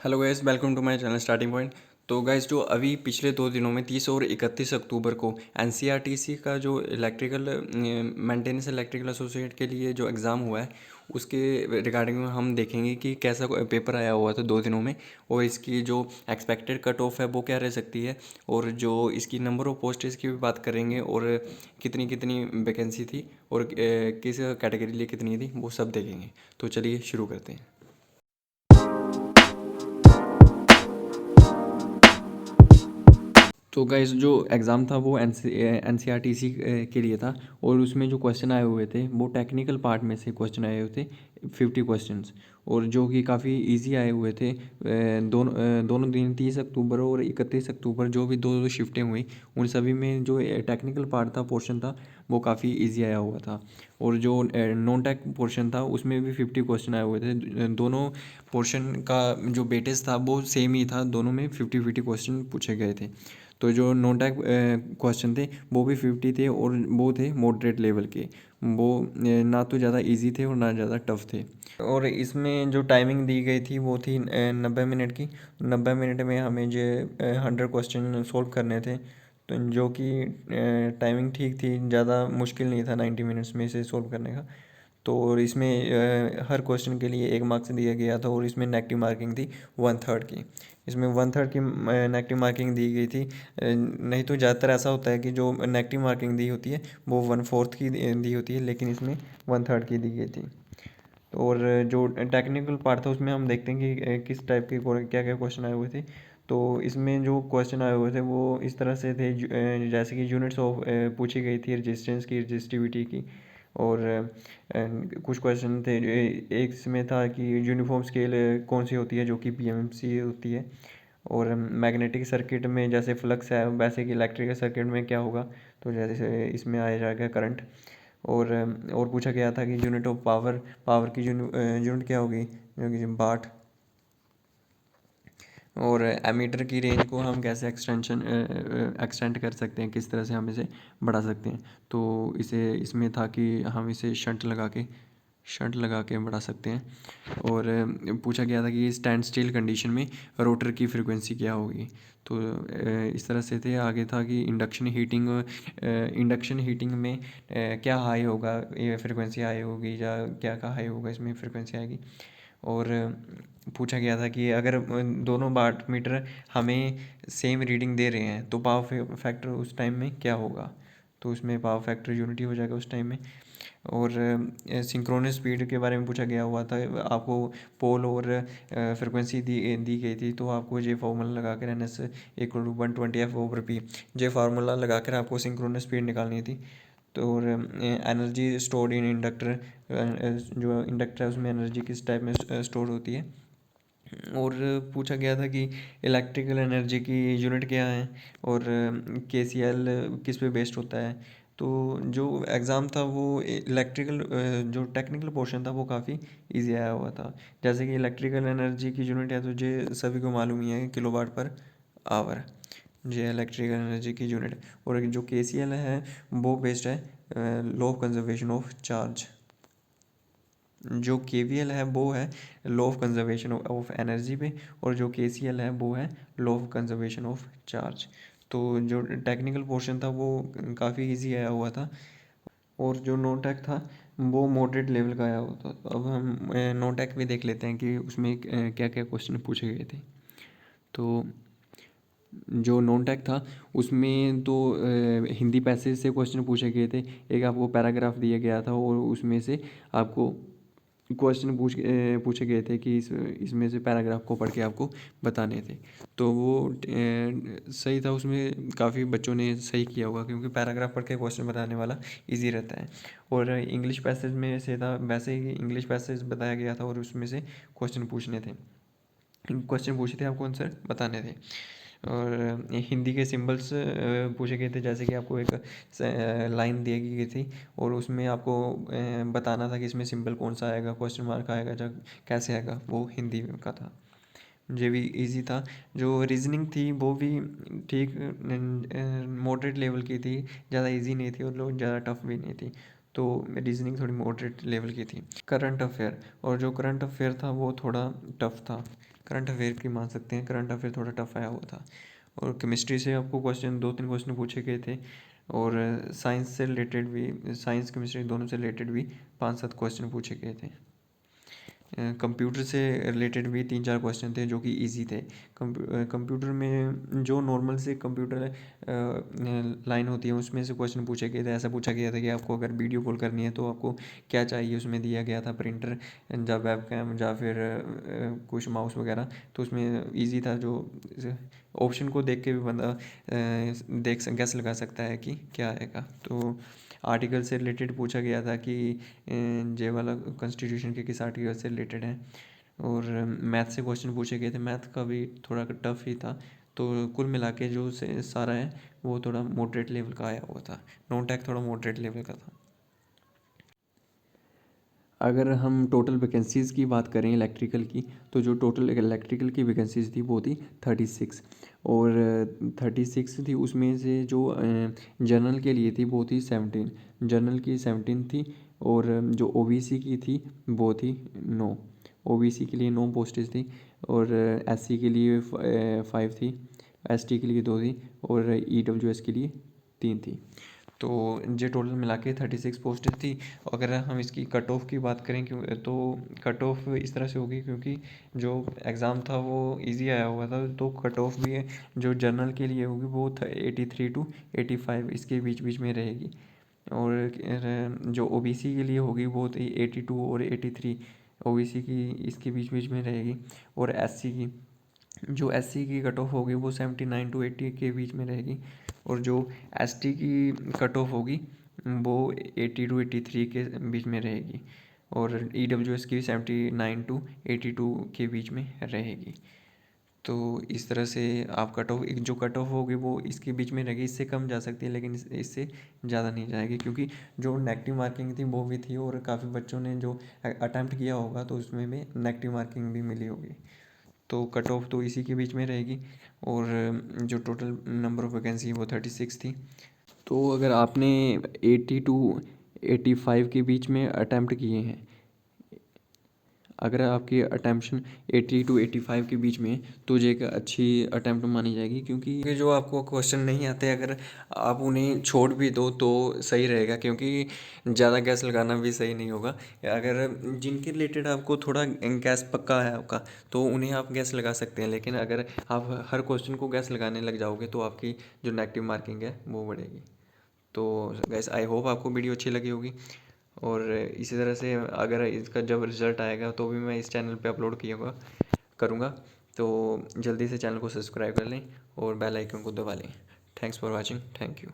Hello guys, welcome to my channel starting point. तो guys, जो अभी पिछले 2 दिनों में 30 और 31 अक्टूबर को एनसीईआरटी का जो इलेक्ट्रिकल मेंटेनेंस इलेक्ट्रिकल एसोसिएट के लिए जो एग्ज़ाम हुआ है, उसके रिगार्डिंग में हम देखेंगे कि कैसा पेपर आया हुआ था 2 दिनों में, और इसकी जो एक्सपेक्टेड कट ऑफ है वो क्या रह सकती है, और जो इसकी नंबर ऑफ पोस्टेज की भी बात करेंगे, और कितनी कितनी वैकेंसी थी, और किस कैटेगरी लिए कितनी थी, वो सब देखेंगे। तो चलिए शुरू करते हैं। तो गाइस, जो एग्ज़ाम था वो एनसीईआरटी के लिए था, और उसमें जो क्वेश्चन आए हुए थे वो टेक्निकल पार्ट में से क्वेश्चन आए हुए थे 50 क्वेश्चंस, और जो कि काफ़ी इजी आए हुए थे। दोनों दिन 30 अक्टूबर और 31 अक्टूबर जो भी दो दो शिफ्टें हुई, उन सभी में जो टेक्निकल पार्ट था, पोर्शन था, वो काफ़ी इजी आया हुआ था। और जो नॉन टेक पोर्शन था उसमें भी 50 क्वेश्चन आए हुए थे। दोनों पोर्शन का जो वेटेज था वो सेम ही था, दोनों में 50-50 क्वेश्चन पूछे गए थे। तो जो नॉन टैग क्वेश्चन थे वो भी 50 थे, और वो थे मॉडरेट लेवल के। वो ना तो ज़्यादा इजी थे और ना ज़्यादा टफ थे। और इसमें जो टाइमिंग दी गई थी वो थी 90 मिनट की। 90 मिनट में हमें जो 100 क्वेश्चन सॉल्व करने थे, तो जो कि टाइमिंग ठीक थी, ज़्यादा मुश्किल नहीं था 90 मिनट्स में इसे सॉल्व करने का। तो और इसमें हर क्वेश्चन के लिए 1 मार्क्स दिया गया था, और इसमें नेगेटिव मार्किंग थी 1/3 की। इसमें 1/3 की नेगेटिव मार्किंग दी गई थी। नहीं तो ज़्यादातर ऐसा होता है कि जो नेगेटिव मार्किंग दी होती है वो 1/4 की दी होती है, लेकिन इसमें 1/3 की दी गई थी। और जो टेक्निकल पार्ट था उसमें हम देखते हैं कि किस टाइप के क्या क्या क्वेश्चन आए हुए थे। तो इसमें जो क्वेश्चन आए हुए थे वो इस तरह से थे, जैसे कि यूनिट्स ऑफ पूछी गई थी, रेजिस्टेंस की, रेजिस्टिविटी की। और कुछ क्वेश्चन थे, एक इसमें था कि यूनिफॉर्म स्केल कौन सी होती है, जो कि पीएमसी होती है। और मैग्नेटिक सर्किट में जैसे फ्लक्स है, वैसे कि इलेक्ट्रिकल सर्किट में क्या होगा, तो जैसे इसमें आया जाएगा करंट। और पूछा गया था कि यूनिट ऑफ पावर, पावर की यूनिट क्या होगी, जो कि वाट। और एमीटर की रेंज को हम कैसे एक्सटेंड कर सकते हैं, किस तरह से हम इसे बढ़ा सकते हैं। तो इसे इसमें था कि हम इसे शंट लगा के बढ़ा सकते हैं। और पूछा गया था कि स्टैंड स्टिल कंडीशन में रोटर की फ्रीक्वेंसी क्या होगी। तो इस तरह से थे। आगे था कि इंडक्शन हीटिंग में क्या हाई होगा, ये फ्रीक्वेंसी हाई होगी, या क्या का हाई होगा, इसमें फ्रीक्वेंसी आएगी। और पूछा गया था कि अगर दोनों वाट मीटर हमें सेम रीडिंग दे रहे हैं तो पावर फैक्टर उस टाइम में क्या होगा। तो उसमें पावर फैक्टर यूनिटी हो जाएगा उस टाइम में। और सिंक्रोनस स्पीड के बारे में पूछा गया हुआ था। आपको पोल और फ्रिक्वेंसी दी गई थी, तो आपको ये फार्मूला लगा कर N=120F/P, ये फार्मूला लगा कर आपको सिंक्रोनस स्पीड निकालनी थी। तो और एनर्जी स्टोर्ड इन इंडक्टर, जो इंडक्टर है उसमें एनर्जी किस टाइप में स्टोर होती है। और पूछा गया था कि इलेक्ट्रिकल एनर्जी की यूनिट क्या है, और केसीएल किस पे बेस्ड होता है। तो जो एग्ज़ाम था वो इलेक्ट्रिकल, जो टेक्निकल पोर्शन था वो काफ़ी इजी आया हुआ था। जैसे कि इलेक्ट्रिकल एनर्जी की यूनिट है, तो ये सभी को मालूम ही है, किलोवाट पर आवर, ये इलेक्ट्रिकल एनर्जी की यूनिट। और जो केसीएल है वो बेस्ड है law of conservation of charge. जो केवीएल है वो है law of conservation of energy पे, और जो केसीएल है वो है law of conservation of charge. तो जो टेक्निकल पोर्शन था वो काफ़ी इजी आया हुआ था। और जो नॉन टेक था वो मॉडरेट लेवल का आया हुआ था। तो अब हम नॉन टेक भी देख लेते हैं कि उसमें क्या क्या क्वेश्चन पूछे गए थे। तो जो नॉन टेक था उसमें तो हिंदी पैसेज से क्वेश्चन पूछे गए थे। एक आपको पैराग्राफ दिया गया था, और उसमें से आपको क्वेश्चन पूछे गए थे कि इसमें से पैराग्राफ को पढ़ के आपको बताने थे। तो वो सही था, उसमें काफ़ी बच्चों ने सही किया होगा, क्योंकि पैराग्राफ पढ़ के क्वेश्चन बताने वाला इजी रहता है। और इंग्लिश पैसेज में से था, वैसे ही इंग्लिश पैसेज बताया गया था, और उसमें से क्वेश्चन पूछने थे, क्वेश्चन पूछे थे, आपको आंसर बताने थे। और हिंदी के सिंबल्स पूछे गए थे, जैसे कि आपको एक लाइन दी गई थी, और उसमें आपको बताना था कि इसमें सिंबल कौन सा आएगा, क्वेश्चन मार्क आएगा, या कैसे आएगा, वो हिंदी का था। ये भी इजी था। जो रीजनिंग थी वो भी ठीक मॉडरेट लेवल की थी, ज़्यादा इजी नहीं थी और लोग ज़्यादा टफ भी नहीं थी। तो रीजनिंग थोड़ी मॉडरेट लेवल की थी। करंट अफेयर, और जो करंट अफेयर था वो थोड़ा टफ था। करंट अफेयर की मान सकते हैं, करंट अफेयर थोड़ा टफ आया हुआ था। और केमिस्ट्री से आपको क्वेश्चन 2-3 क्वेश्चन पूछे गए थे, और साइंस से रिलेटेड भी, साइंस केमिस्ट्री दोनों से रिलेटेड भी 5-7 क्वेश्चन पूछे गए थे। कंप्यूटर से रिलेटेड भी 3-4 क्वेश्चन थे जो कि इजी थे। कंप्यूटर में जो नॉर्मल से कंप्यूटर लाइन होती है उसमें से क्वेश्चन पूछे गए थे। ऐसा पूछा गया था कि आपको अगर वीडियो कॉल करनी है तो आपको क्या चाहिए, उसमें दिया गया था प्रिंटर या वेब कैम या फिर कुछ माउस वगैरह। तो उसमें ईजी था, जो ऑप्शन को देख के भी बंदा गैस लगा सकता है कि क्या आएगा। तो आर्टिकल से रिलेटेड पूछा गया था कि ये वाला कॉन्स्टिट्यूशन के किस आर्टिकल से रिलेटेड है। और मैथ से क्वेश्चन पूछे गए थे, मैथ का भी थोड़ा टफ ही था। तो कुल मिला के जो से सारा है वो थोड़ा मॉडरेट लेवल का आया हुआ था, नॉन टेक थोड़ा मॉडरेट लेवल का था। अगर हम टोटल वैकेंसीज़ की बात करें इलेक्ट्रिकल की, तो जो टोटल इलेक्ट्रिकल की वैकेंसीज़ थी वो थी 36। और 36 थी, उसमें से जो जनरल के लिए थी वो थी 17, जनरल की 17 थी। और जो ओबीसी की थी वो थी 9, ओबीसी के लिए 9 पोस्टेज थी। और एससी के लिए 5 थी, एसटी के लिए 2 थी, और ईडब्ल्यूएस के लिए 3 थी। तो ये टोटल मिला के 36 पोस्टें थी। अगर हम इसकी कट ऑफ की बात करें, क्यों तो कट ऑफ इस तरह से होगी क्योंकि जो एग्ज़ाम था वो इजी आया हुआ था, तो कट ऑफ भी है जो जनरल के लिए होगी वो 83 टू 85 इसके बीच बीच में रहेगी। और जो ओबीसी के लिए होगी वो 82 और 83 ओबीसी की इसके बीच बीच में रहेगी। और एससी की, जो एससी की कट ऑफ होगी वो 79 टू 80 के बीच में रहेगी। और जो एसटी की कट ऑफ होगी वो 80 टू 83 के बीच में रहेगी। और ईडब्ल्यूएस की 79 टू 82 के बीच में रहेगी। तो इस तरह से आप कट ऑफ, जो कट ऑफ होगी वो इसके बीच में रहेगी, इससे कम जा सकती है लेकिन इससे ज़्यादा नहीं जाएगी, क्योंकि जो नेगेटिव मार्किंग थी वो भी थी और काफ़ी बच्चों ने जो अटैम्प्ट किया होगा तो उसमें भी नेगेटिव मार्किंग भी मिली होगी। तो कट ऑफ तो इसी के बीच में रहेगी। और जो टोटल नंबर ऑफ़ वैकेंसी वो 36 थी। तो अगर आपने 80 टू 85 के बीच में अटैम्प्ट किए हैं, अगर आपकी अटैम्पशन 80 टू 85 के बीच में, तो ये एक अच्छी अटैम्प्ट मानी जाएगी। क्योंकि ये जो आपको क्वेश्चन नहीं आते, अगर आप उन्हें छोड़ भी दो तो सही रहेगा, क्योंकि ज़्यादा गैस लगाना भी सही नहीं होगा। अगर जिनके रिलेटेड आपको थोड़ा गैस पक्का है आपका, तो उन्हें आप गैस लगा सकते हैं। लेकिन अगर आप हर क्वेश्चन को गैस लगाने लग जाओगे तो आपकी जो नेगेटिव मार्किंग है वो बढ़ेगी। तो गैस आई होप आपको वीडियो अच्छी लगी होगी। और इसी तरह से अगर इसका जब रिज़ल्ट आएगा तो भी मैं इस चैनल पे अपलोड किया करूँगा। तो जल्दी से चैनल को सब्सक्राइब कर लें और बेल आइकन को दबा लें। Thanks for watching, thank you.